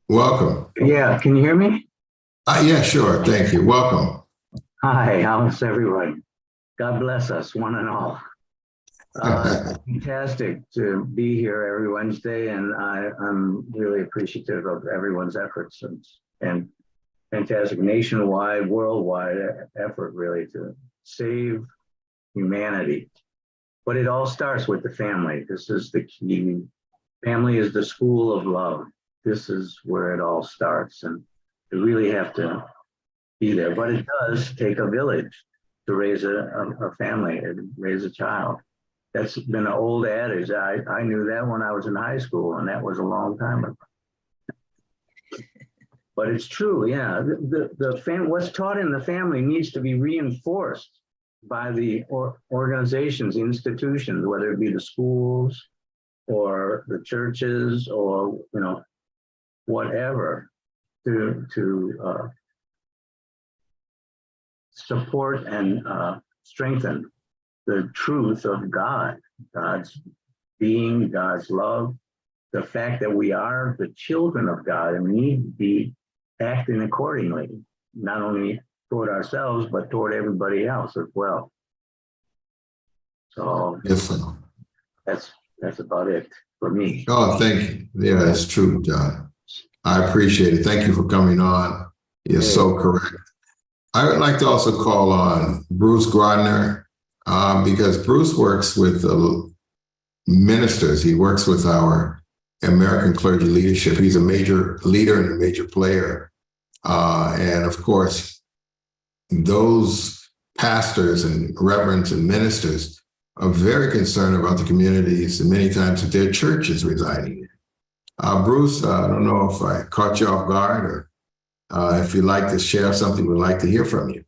Speaker 1: Welcome.
Speaker 5: Yeah, can you hear me?
Speaker 1: Yeah, sure. Thank you. Welcome.
Speaker 5: Hi, how's everyone? God bless us, one and all. Fantastic to be here every Wednesday, and I'm really appreciative of everyone's efforts and fantastic nationwide, worldwide effort really to save humanity. But it all starts with the family. This is the key. Family is the school of love. This is where it all starts, and you really have to be there. But it does take a village to raise a family and raise a child. That's been an old adage. I knew that when I was in high school, and that was a long time ago. But it's true, yeah. What's taught in the family needs to be reinforced by the organizations, institutions, whether it be the schools or the churches or whatever, to support and strengthen the truth of God, God's being, God's love, the fact that we are the children of God and need to be acting accordingly, not only toward ourselves, but toward everybody else as well. So
Speaker 1: Yes, sir.
Speaker 5: that's about it for me.
Speaker 1: Oh, thank you. Yeah, that's true, John. I appreciate it. Thank you for coming on. You're so correct. I would like to also call on Bruce Grodner, because Bruce works with ministers. He works with our American clergy leadership. He's a major leader and a major player. And of course, those pastors and reverends and ministers are very concerned about the communities and many times that their church is residing in. Bruce, I don't know if I caught you off guard, or if you'd like to share something, we'd like to hear from you.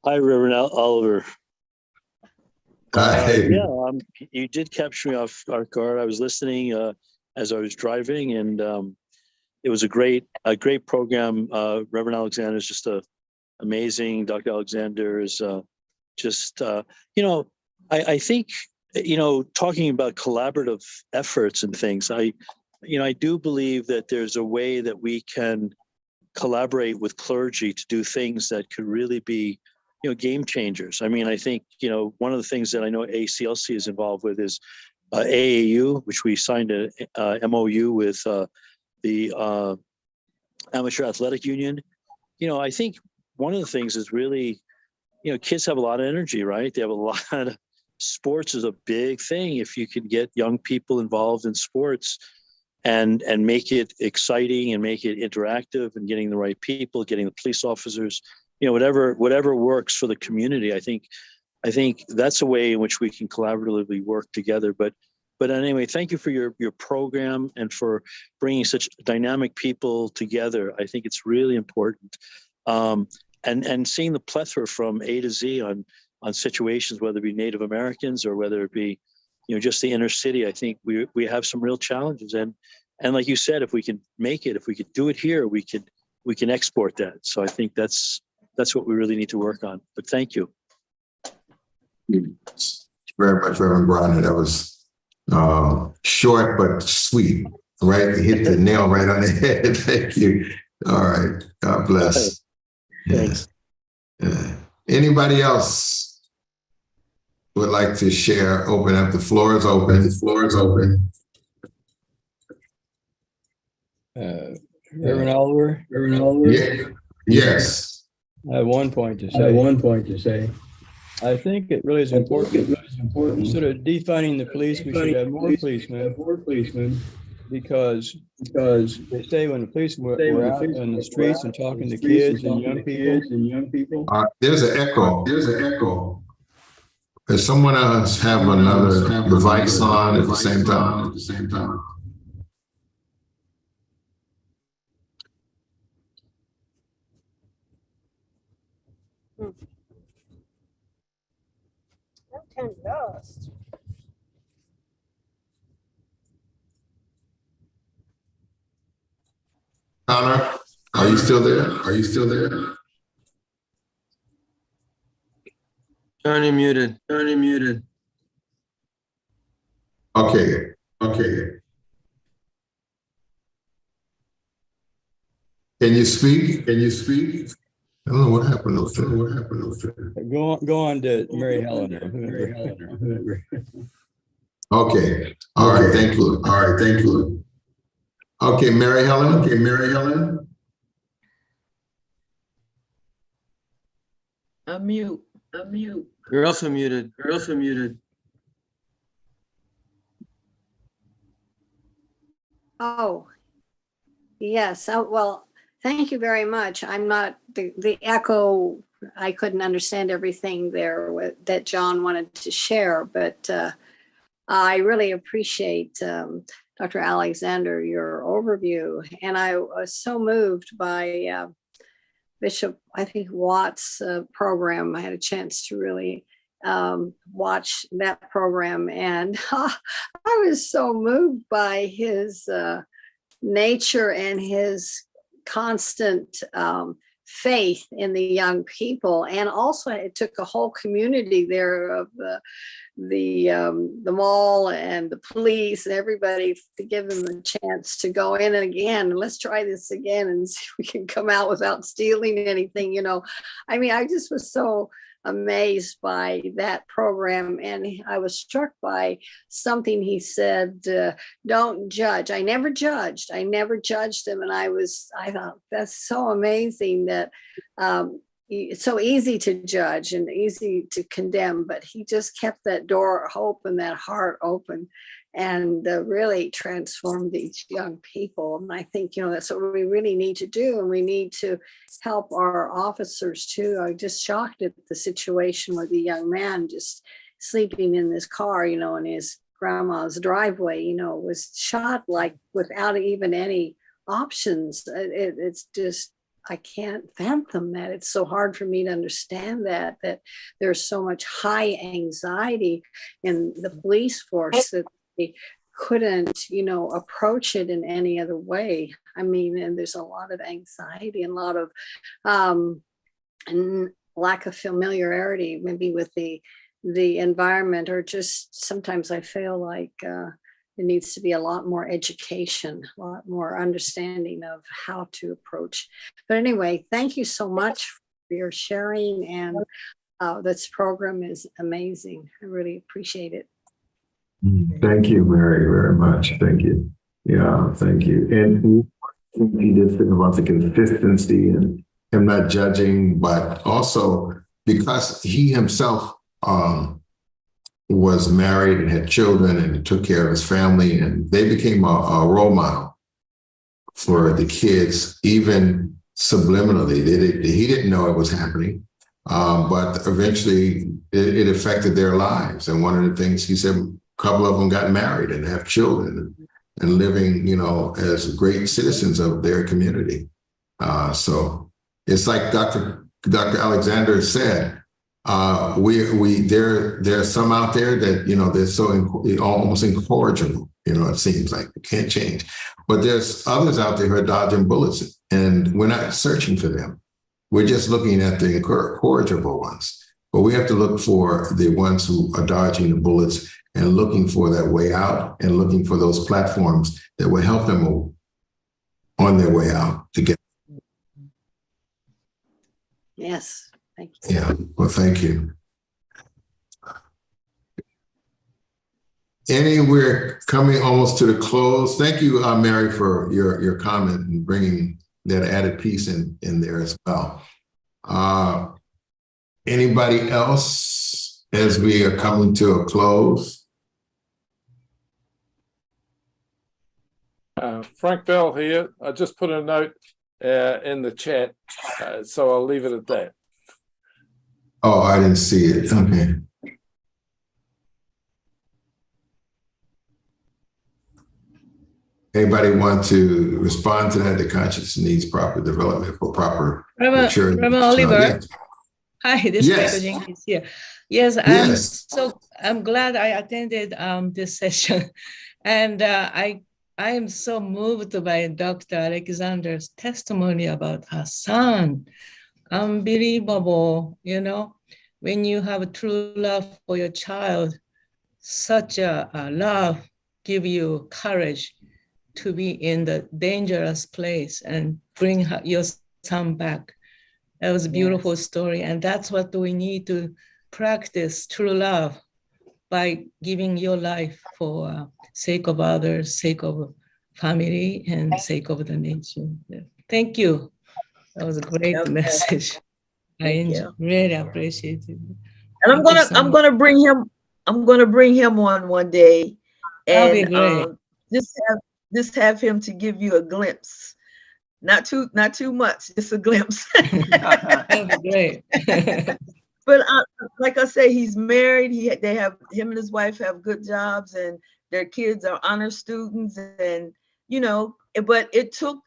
Speaker 6: Hi, Reverend Oliver.
Speaker 1: Hi.
Speaker 6: You did capture me off guard. I was listening as I was driving, and it was a great program. Reverend Alexander is just amazing. Dr. Alexander is I think, talking about collaborative efforts and things, I do believe that there's a way that we can collaborate with clergy to do things that could really be, game changers. I mean, I think, one of the things that I know ACLC is involved with is AAU, which we signed a MOU with the Amateur Athletic Union. I think one of the things is really, kids have a lot of energy, right? They have a lot of, sports is a big thing. If you can get young people involved in sports and make it exciting and make it interactive and getting the right people, getting the police officers, whatever works for the community. I think that's a way in which we can collaboratively work together. But anyway, thank you for your program and for bringing such dynamic people together. I think it's really important. And seeing the plethora from A to Z on situations, whether it be Native Americans or whether it be, just the inner city. I think we have some real challenges, and And like you said, if we can make it, if we could do it here, we can export that. So I think that's what we really need to work on. But thank you.
Speaker 1: Very much, Reverend Bronner. That was short but sweet, right? Hit the nail right on the head. Thank you. All right. God bless.
Speaker 6: Thanks.
Speaker 1: Yeah. Anybody else would like to share? Open up. The floor is open. The floor is open.
Speaker 7: Reverend Oliver.
Speaker 1: Yeah. Yes.
Speaker 7: I have one point to say. I think it really is important. Instead of defunding the police, we should have more policemen. Because they say when the police were out in the streets and talking to kids and young people.
Speaker 1: There's an echo. Does someone else have another device on at the same time?
Speaker 8: Kind of dust.
Speaker 1: Connor, are you still there?
Speaker 9: Johnny muted.
Speaker 1: Okay. Can you speak? I don't know what happened with that.
Speaker 7: Go on to Mary Helen.
Speaker 1: Okay. All right. Thank you. Okay, Mary Helen.
Speaker 2: Unmute.
Speaker 9: You're also muted.
Speaker 8: Oh, yes. Well, thank you very much. I'm not the echo. I couldn't understand everything there that John wanted to share, but I really appreciate Dr. Alexander, your overview. And I was so moved by Bishop, I think, Watt's program. I had a chance to really watch that program, and I was so moved by his nature and his constant faith in the young people. And also it took a whole community there of the mall and the police and everybody to give them a chance to go in and again, and let's try this again and see if we can come out without stealing anything. I mean, I just was so amazed by that program, and I was struck by something he said, don't judge. I never judged them. And I thought that's so amazing that it's so easy to judge and easy to condemn, but he just kept that door open, that heart open, and really transformed these young people. And I think, that's what we really need to do. And we need to help our officers too. I was just shocked at the situation with the young man just sleeping in this car, in his grandma's driveway, was shot like without even any options. It's just, I can't fathom that. It's so hard for me to understand that there's so much high anxiety in the police force that they couldn't, approach it in any other way. I mean, and there's a lot of anxiety and a lot of and lack of familiarity, maybe with the environment, or just sometimes I feel like there needs to be a lot more education, a lot more understanding of how to approach. But anyway, thank you so much for your sharing, and this program is amazing. I really appreciate it.
Speaker 1: Thank you, Mary, very much. Thank you. Yeah, thank you. And he did think about the consistency and him not judging, but also because he himself was married and had children and took care of his family, and they became a role model for the kids, even subliminally. He didn't know it was happening, but eventually it affected their lives. And one of the things he said, a couple of them got married and have children and living, as great citizens of their community. So it's like Dr. Alexander said, there's some out there that, they're so almost incorrigible. You know, it seems like it can't change. But there's others out there who are dodging bullets, and we're not searching for them. We're just looking at the incorrigible ones. But we have to look for the ones who are dodging the bullets and looking for that way out and looking for those platforms that will help them on their way out to get.
Speaker 8: Yes, thank you.
Speaker 1: Yeah, well, thank you. We're coming almost to the close. Thank you, Mary, for your comment and bringing that added piece in there as well. Anybody else as we are coming to a close?
Speaker 10: Frank Bell here. I just put a note in the chat, so I'll leave it at that.
Speaker 1: Oh, I didn't see it. Okay. Anybody want to respond to that? The conscious needs proper development for proper maturity.
Speaker 11: Reverend Oliver.
Speaker 1: Yes.
Speaker 11: Hi, this
Speaker 1: Yes.
Speaker 11: is Michael Jenkins here. Yes, I'm glad I attended this session, and I am so moved by Dr. Alexander's testimony about her son. Unbelievable, you know, when you have a true love for your child, such a love give you courage to be in the dangerous place and bring your son back. That was a beautiful story. And that's what we need to practice, true love, by giving your life for sake of others, sake of family, and sake of the nation. Thank you. That was a great message. I really appreciate it.
Speaker 2: And I'm gonna bring him on one day, and just have him to give you a glimpse. Not too much, just a glimpse.
Speaker 11: That'd be great.
Speaker 2: But like I say, he's married. Him and his wife have good jobs, and their kids are honor students. And you know, but it took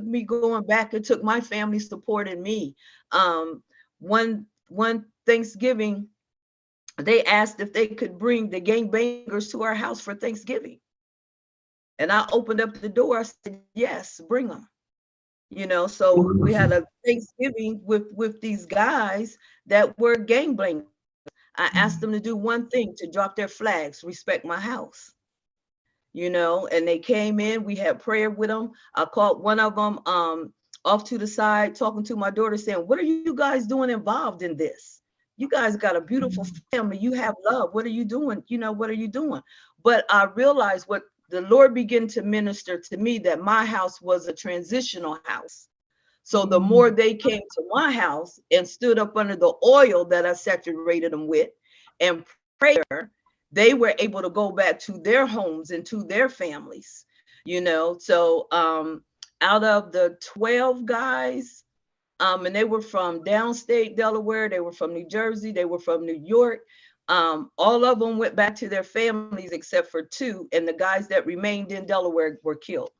Speaker 2: me going back. It took my family supporting me. One Thanksgiving, they asked if they could bring the gangbangers to our house for Thanksgiving, and I opened up the door. I said, "Yes, bring them." You know, so we had a Thanksgiving with these guys that were gangbangers. I asked them to do one thing, to drop their flags, respect my house. You know, and they came in, we had prayer with them. I called one of them off to the side, talking to my daughter, saying, "What are you guys doing involved in this? You guys got a beautiful family. You have love. What are you doing? You know, what are you doing?" But I realized what the Lord began to minister to me, that my house was a transitional house. So the more they came to my house and stood up under the oil that I saturated them with and prayer, they were able to go back to their homes and to their families, you know. So out of the 12 guys, and they were from downstate Delaware, they were from New Jersey, they were from New York. All of them went back to their families except for 2, and the guys that remained in Delaware were killed.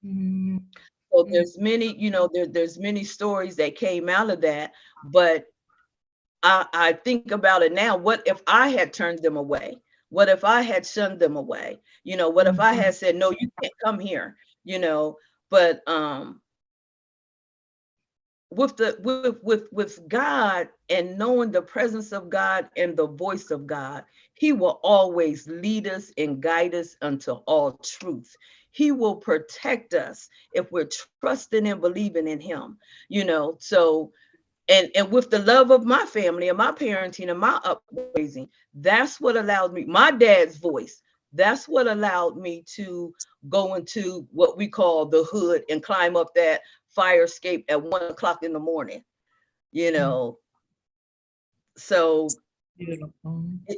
Speaker 2: So there's many, you know, there's many stories that came out of that, but I think about it now. What if I had turned them away? What if I had shunned them away? You know, what if I had said, "No, you can't come here," you know? But with God and knowing the presence of God and the voice of God, he will always lead us and guide us unto all truth. He will protect us if we're trusting and believing in him, you know. So and with the love of my family and my parenting and my upbringing, that's what allowed me, my dad's voice, that's what allowed me to go into what we call the hood and climb up that fire escape at 1 o'clock in the morning, you know. So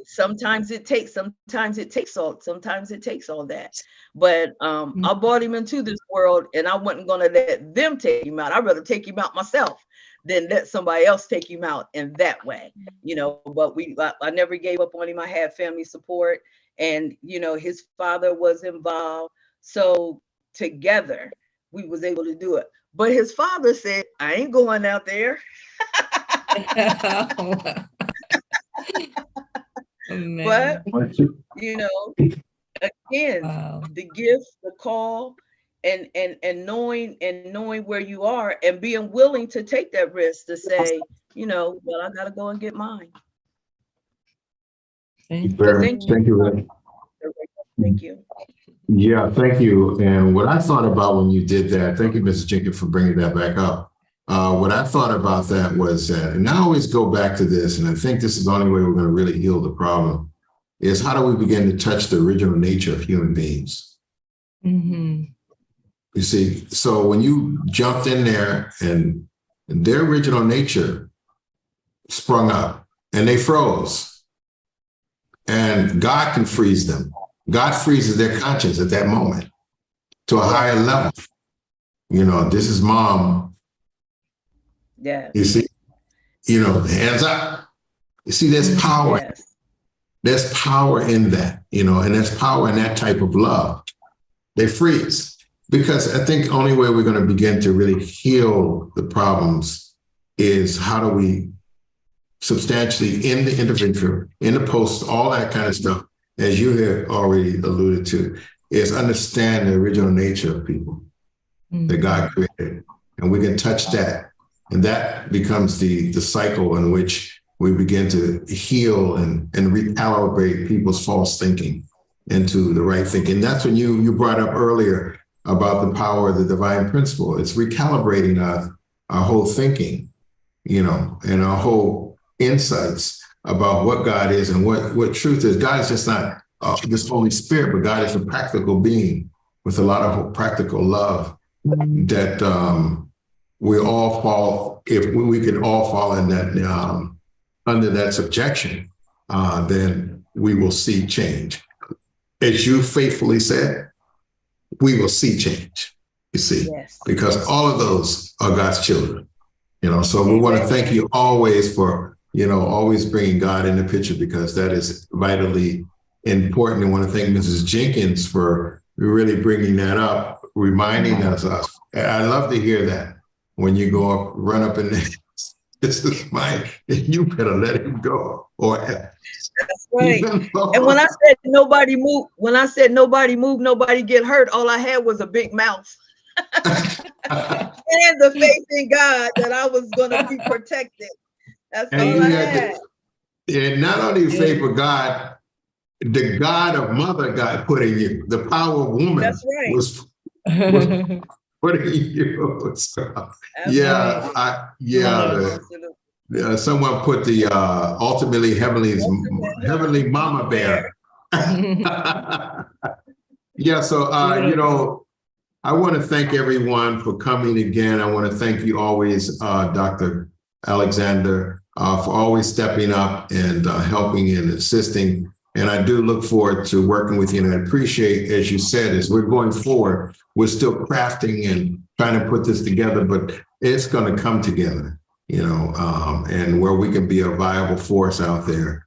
Speaker 2: sometimes it takes all that. But I brought him into this world, and I wasn't going to let them take him out. I'd rather take him out myself than let somebody else take him out in that way, you know. But I never gave up on him. I had family support, and you know, his father was involved. So together we was able to do it. But his father said, "I ain't going out there." But you know, again,
Speaker 11: Wow.
Speaker 2: the gift, the call, and knowing where you are and being willing to take that risk to say, you know, well, I gotta go and get mine.
Speaker 11: Thank
Speaker 2: So thank you.
Speaker 1: Thank you, Ray.
Speaker 2: Thank you.
Speaker 1: Yeah, thank you. And what I thought about when you did that, thank you, Mrs. Jenkins, for bringing that back up. What I thought about that was that, and I always go back to this, and I think this is the only way we're going to really heal the problem, is how do we begin to touch the original nature of human beings?
Speaker 11: Mhm.
Speaker 1: You see, so when you jumped in there and their original nature sprung up and they froze, and God can freeze them. God freezes their conscience at that moment to a higher level. You know, this is mom.
Speaker 2: Yeah.
Speaker 1: You see, you know, hands up. You see, there's power.
Speaker 2: Yes.
Speaker 1: There's power in that, you know, and there's power in that type of love. They freeze. Because I think the only way we're going to begin to really heal the problems is how do we substantially in the intervention, in the post, all that kind of stuff, as you have already alluded to, is understand the original nature of people that God created. And we can touch that. And that becomes the cycle in which we begin to heal and recalibrate people's false thinking into the right thinking. That's when you brought up earlier about the power of the divine principle. It's recalibrating our whole thinking, you know, and our whole insights about what God is and what truth is. God is just not this Holy Spirit, but God is a practical being with a lot of practical love that we all fall, if we could all fall in that, under that subjection, then we will see change. As you faithfully said, we will see change, you see,
Speaker 2: Yes.
Speaker 1: because all of those are God's children, you know, so we want to thank you always for, you know, always bringing God in the picture, because that is vitally important. I want to thank Mrs. Jenkins for really bringing that up, reminding us. I love to hear that when you go up, run up in there. This is mine. You better let him go. Or
Speaker 2: that's right. And when I said nobody move, nobody get hurt, all I had was a big mouth and the faith in God that I was going to be protected. That's
Speaker 1: and
Speaker 2: all I had.
Speaker 1: And not only faith for God, the God of mother God put in you. The power of woman
Speaker 2: That's right.
Speaker 1: was put in you. So, someone put the ultimately heavenly mama bear. Yeah, so you know, I want to thank everyone for coming again. I want to thank you always, Dr. Alexander, for always stepping up and helping and assisting. And I do look forward to working with you. And I appreciate, as you said, as we're going forward, we're still crafting and trying to put this together, but it's going to come together, you know, and where we can be a viable force out there,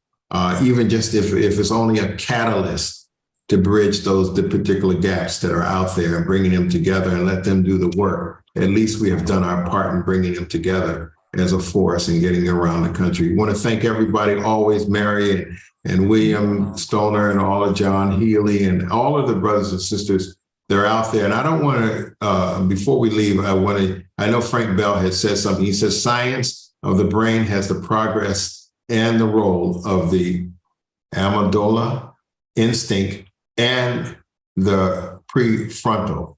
Speaker 1: even just if it's only a catalyst to bridge the particular gaps that are out there and bringing them together and let them do the work. At least we have done our part in bringing them together as a force and getting around the country. We want to thank everybody, always Mary and William Stoner and all of John Healy and all of the brothers and sisters that are out there. And I don't want to, before we leave, I know Frank Bell has said something. He says, science of the brain has the progress and the role of the amygdala, instinct, and the prefrontal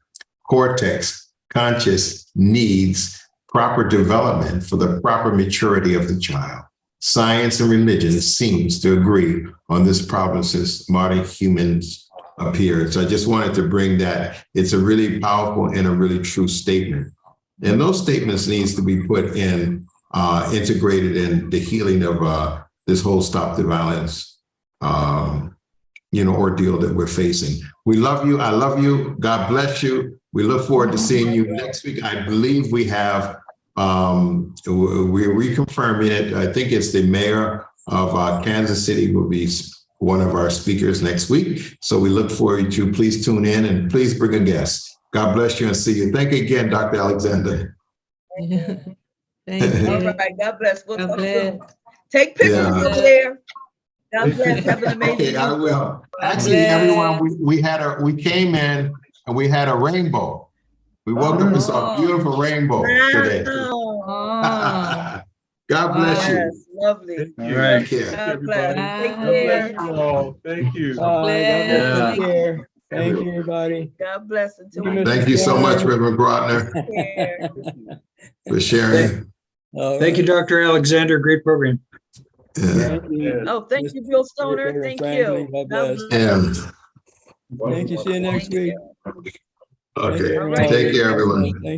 Speaker 1: cortex conscious needs proper development for the proper maturity of the child. Science and religion seems to agree on this problem since modern humans appeared. So I just wanted to bring that. It's a really powerful and a really true statement. And those statements needs to be put in, integrated in the healing of this whole Stop the Violence, ordeal that we're facing. We love you. I love you. God bless you. We look forward to seeing you next week. I believe we have, we're reconfirming it. I think it's the mayor of Kansas City will be one of our speakers next week. So we look forward to, please tune in and please bring a guest. God bless you and see you. Thank you again, Dr. Alexander.
Speaker 11: Thank you.
Speaker 2: All right, God bless. We'll talk soon. Take pictures over there. God bless. Have an amazing
Speaker 1: Okay, I
Speaker 2: week.
Speaker 1: will. Actually, everyone, we came in and we had a rainbow. We woke up and saw a beautiful rainbow today.
Speaker 11: Oh,
Speaker 1: God bless you.
Speaker 2: Yes, lovely.
Speaker 3: Thank
Speaker 9: All
Speaker 3: you.
Speaker 9: right.
Speaker 1: Take care.
Speaker 2: God bless. Take
Speaker 3: God bless
Speaker 2: care.
Speaker 3: you all. Thank you.
Speaker 7: Bye. God bless.
Speaker 9: Yeah.
Speaker 7: Take care. Thank you, everybody.
Speaker 2: God bless. Until
Speaker 7: Thank
Speaker 2: we
Speaker 7: you,
Speaker 2: meet
Speaker 1: Thank you so much,
Speaker 2: again.
Speaker 1: Reverend Grotner,
Speaker 2: Take care.
Speaker 1: for sharing.
Speaker 7: All
Speaker 9: Thank you,
Speaker 7: right.
Speaker 9: Dr. Alexander. Great program.
Speaker 1: Yeah.
Speaker 7: Thank you.
Speaker 2: Oh, thank you, Bill Stoner.
Speaker 7: Reverend
Speaker 2: Thank
Speaker 7: Franklin,
Speaker 2: you.
Speaker 7: God
Speaker 2: God
Speaker 7: bless.
Speaker 2: bless.
Speaker 1: Yeah.
Speaker 7: Thank you. See you next
Speaker 2: Thank
Speaker 7: week.
Speaker 2: you.
Speaker 7: Thank
Speaker 1: Okay.
Speaker 7: you,
Speaker 2: All right.
Speaker 1: Take care, everyone.
Speaker 7: Thank you.